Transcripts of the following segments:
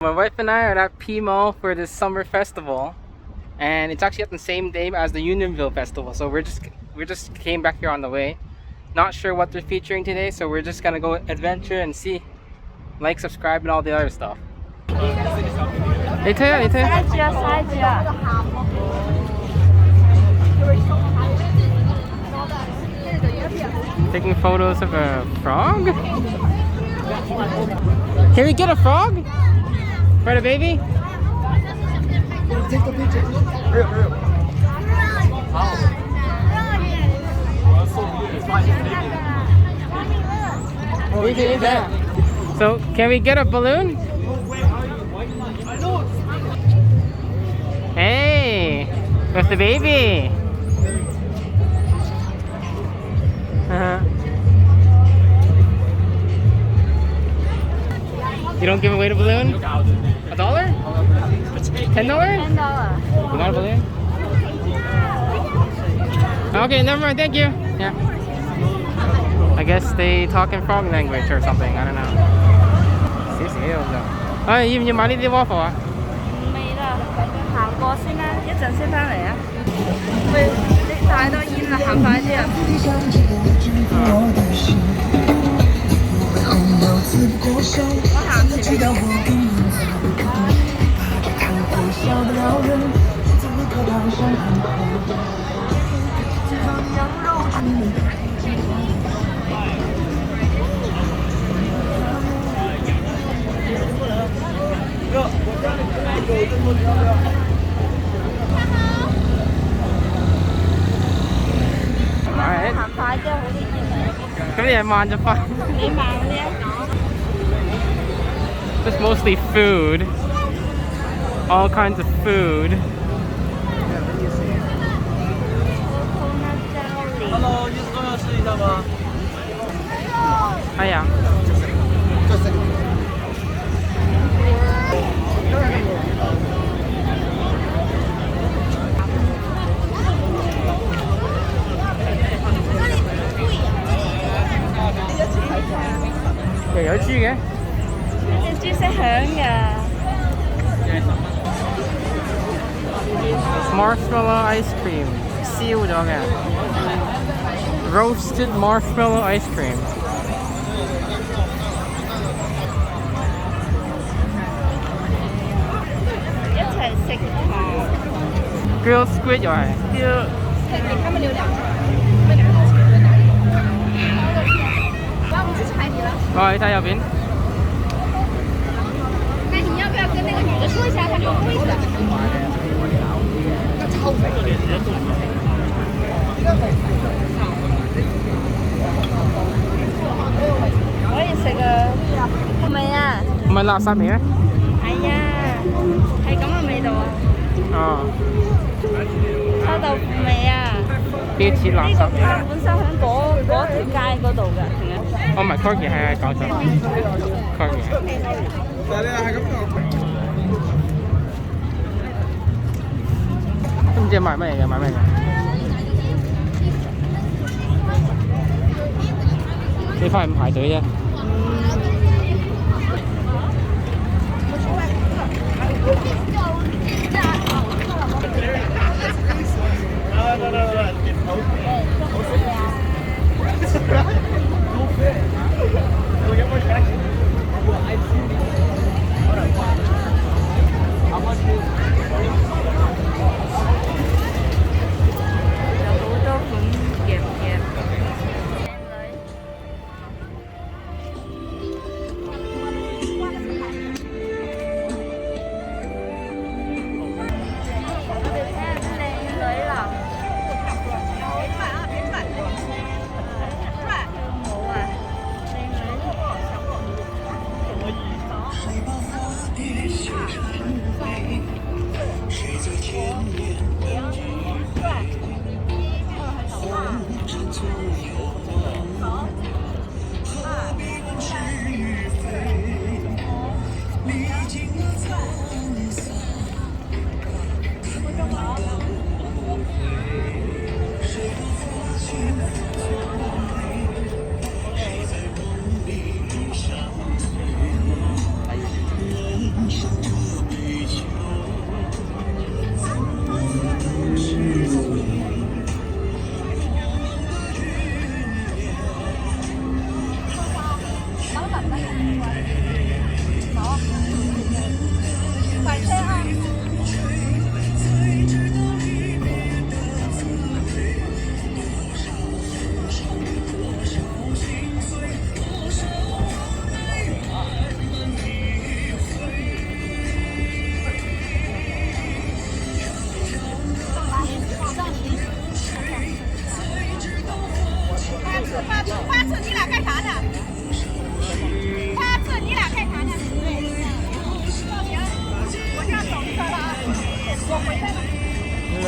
My wife and I are at P Mall for this summer festival, and it's actually at the same day as the Unionville festival. So we just came back here on the way. Not sure what they're featuring today, so we're just gonna go adventure and see. Like, subscribe, and all the other stuff. Later. Taking photos of a frog? Can we get a frog? For the baby? Take the picture. So, can we get a balloon? Hey, with the baby. You don't give away the balloon? $1? $10? $10. You got a balloon? Okay, never mind, thank you. Yeah. I guess they talk in frog language or something, I don't know. 少少咋？哎，要唔要買呢啲 waffle 啊？未啦，行過先啦，一陣先翻嚟啊。喂，你太多煙啦，行快啲啊！我行前面。行快啲，好啲煙。咁你係慢就快。你慢啲啊！ Just mostly food. All kinds of food. Hello， 你要试一下吗？哎呀。又有豬嘅？隻豬識響㗎。Marshmallow ice cream， 燒咗嘅。Roasted marshmallow ice cream。一齊食糖。Grilled squid 又係。哦，你睇右邊。那你要不要跟那个女的说一下，她留位子？超肥。可以食啊？係咪啊？唔係垃圾味咩？係啊，係咁嘅味道啊！哦。臭豆腐味啊！啲似垃圾。呢個攤本身喺嗰條街嗰度㗎，係啊。哦，唔係 Corgi 係講錯 Corgi。但係你係咁講。都唔知買乜嘢嘅，買咩嘅？你翻去唔排隊啫。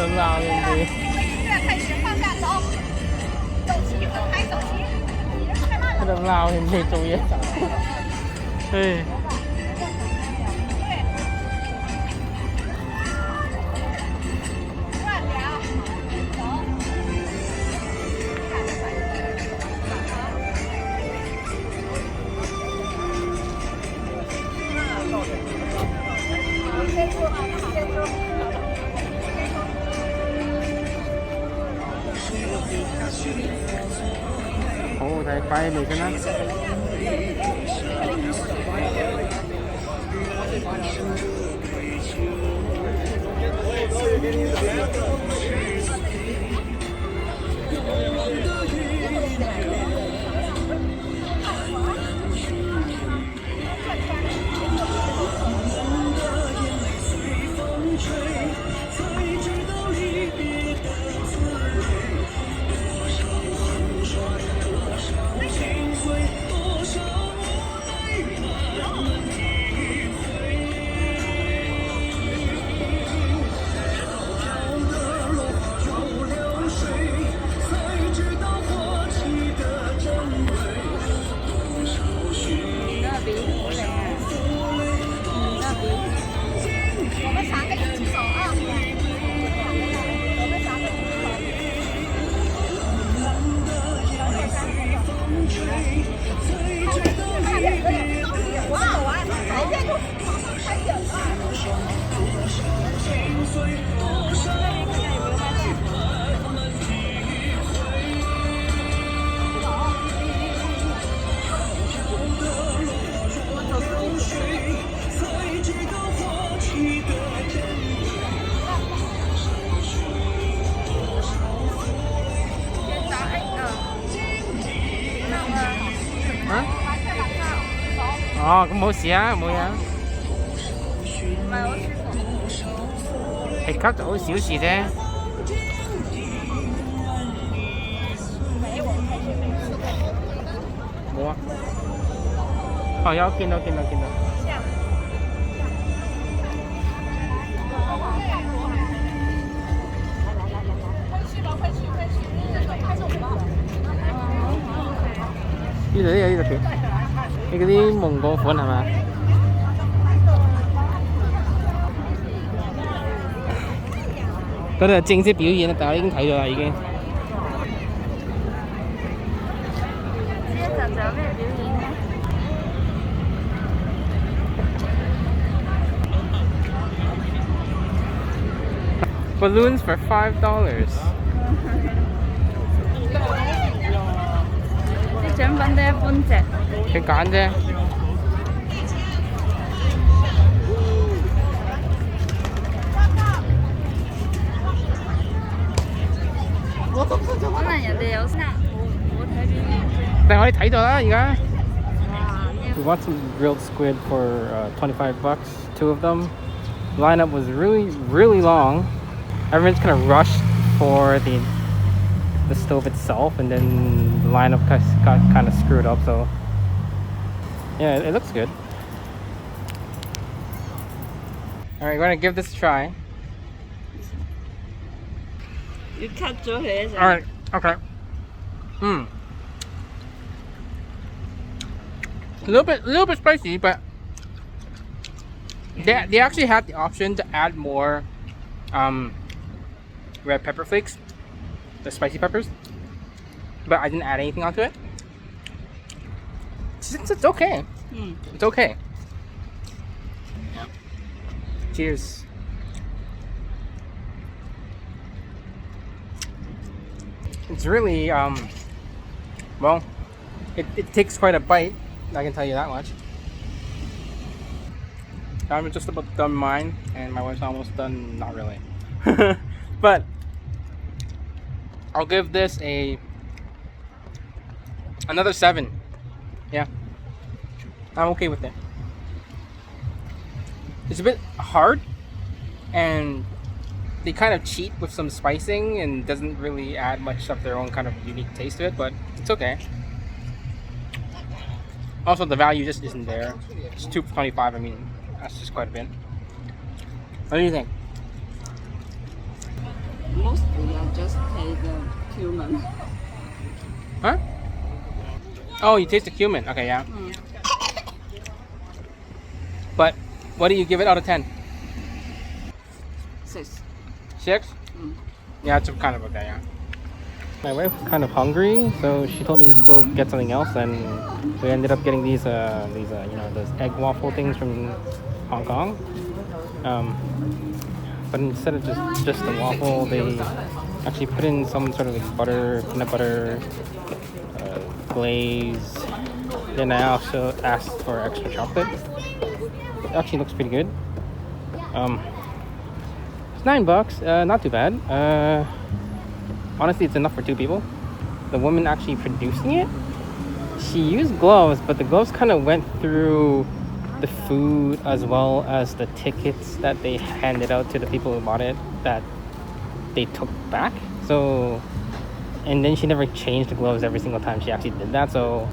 度鬧人哋。喺度鬧人哋做嘢。唉。好好睇，擺喺度先啦。哦，咁冇事啊，冇嘢啊。唔係好舒服。係咳就好小事啫。冇啊。哦，有見到。呢度都有呢度片，你嗰啲蒙古款係嘛？嗰度係正式表演啦，但係我已經睇咗啦，已經。呢一陣就有咩表演咧？Balloons for $5。啲獎品都一般隻。佢揀啫。可能人哋有先，我睇表演啫。但係我哋睇咗啦，而家。哇！ We bought some grilled squid for $25, 2 of them. The lineup was really long. Everyone's kind of rushed for the stove itself, and then the lineup got kind of screwed up. So yeah, it looks good. All right, we're gonna give this a try. 要 cut 咗佢一陣。All right, okay. A little bit spicy, but they actually had the option to add more red pepper flakes, the spicy peppers, but I didn't add anything onto it. It's okay. It's okay. Cheers. It's really well, it takes quite a bite, I can tell you that much. I'm just about done mine, and my wife's almost done, not really. But I'll give this another 7. Yeah, I'm okay with it. It's a bit hard, and they kind of cheat with some spicing and doesn't really add much of their own kind of unique taste to it, but it's okay. Also, the value just isn't there. It's $2.25. I mean, that's just quite a bit. What do you think? Mostly I just taste the cumin. Huh? Oh, you taste the cumin. Okay, yeah. But what do you give it out of 10? 6. 6? Yeah, it's kind of okay, yeah. My wife was kind of hungry, so she told me just go get something else, and we ended up getting these you know, those egg waffle things from Hong Kong. But instead of just the waffle, they actually put in some sort of like butter, peanut butter, glaze. Then I also asked for extra chocolate. It actually looks pretty good. It's $9, not too bad. Honestly, it's enough for 2 people. The woman actually producing it, she used gloves, but the gloves kind of went through the food as well as the tickets that they handed out to the people who bought it that they took back. So, and then she never changed the gloves every single time she actually did that. So,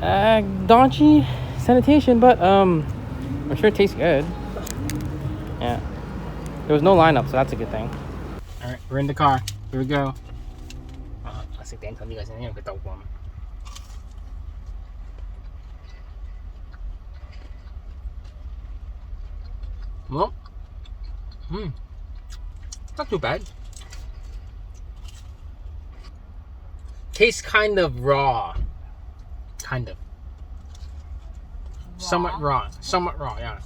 dodgy sanitation, but I'm sure it tastes good. Yeah. There was no lineup, so that's a good thing. Alright, we're in the car. Here we go. Well, not too bad. Tastes kind of raw. Kind of. Somewhat raw, yeah.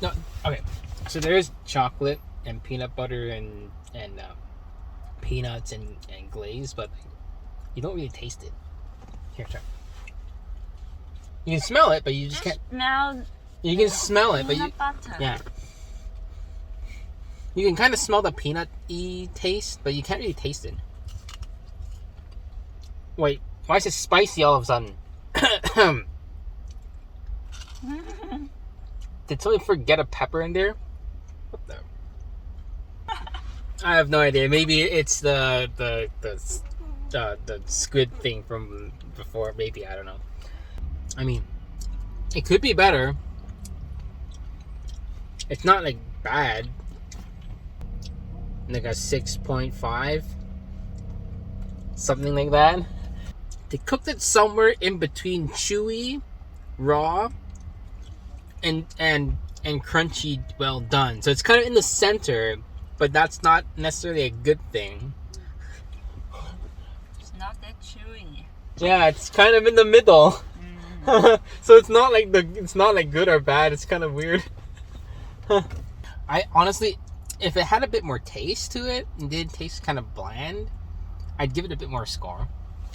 No, okay. So there's chocolate and peanut butter and peanuts and glaze, but you don't really taste it. Here, try. You can smell it, but you just can't. You can smell it, but you yeah. You can kind of smell the peanut-y taste, but you can't really taste it. Wait, why is it spicy all of a sudden? Did someone forget a pepper in there? What the? I have no idea. Maybe it's the squid thing from before. Maybe, I don't know. I mean, it could be better. It's not like bad. Like a 6.5, something like that. They cooked it somewhere in between chewy, raw, and crunchy, well done. So it's kind of in the center, but that's not necessarily a good thing. It's not that chewy. Yeah, it's kind of in the middle. So it's not like good or bad. It's kind of weird. I honestly, if it had a bit more taste to it and did taste kind of bland, I'd give it a bit more score.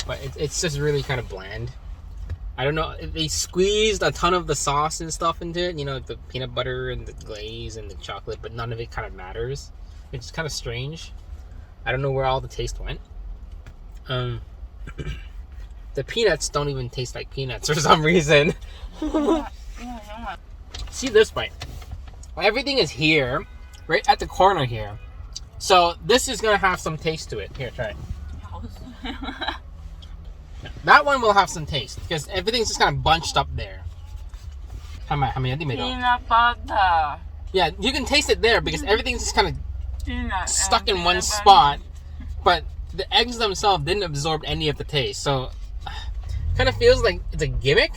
But it's just really kind of bland. I don't know. They squeezed a ton of the sauce and stuff into it. You know, the peanut butter and the glaze and the chocolate, but none of it kind of matters. It's kind of strange. I don't know where all the taste went. The peanuts don't even taste like peanuts for some reason. See this bite. Everything is here, right at the corner here. So this is gonna have some taste to it. Here, try it. That one will have some taste because everything's just kind of bunched up there. Peanut butter. Yeah, you can taste it there because everything's just kind of stuck in one spot. But the eggs themselves didn't absorb any of the taste, so kind of feels like it's a gimmick.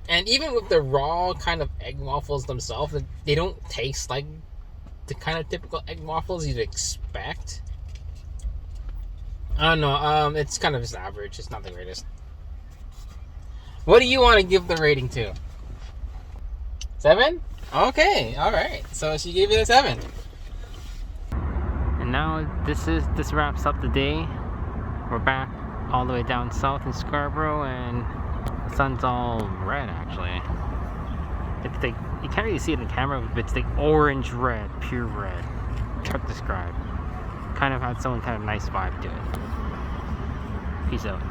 And even with the raw kind of egg waffles themselves, they don't taste like the kind of typical egg waffles you'd expect. I don't know. It's kind of just average. It's not the greatest. What do you want to give the rating to? 7? Okay. All right. So she gave it a 7. And now this wraps up the day. We're back all the way down south in Scarborough, and the sun's all red actually. It's like, you can't really see it in the camera, but it's like orange red, pure red. It's hard to describe. Kind of had some kind of nice vibe to it. Peace out.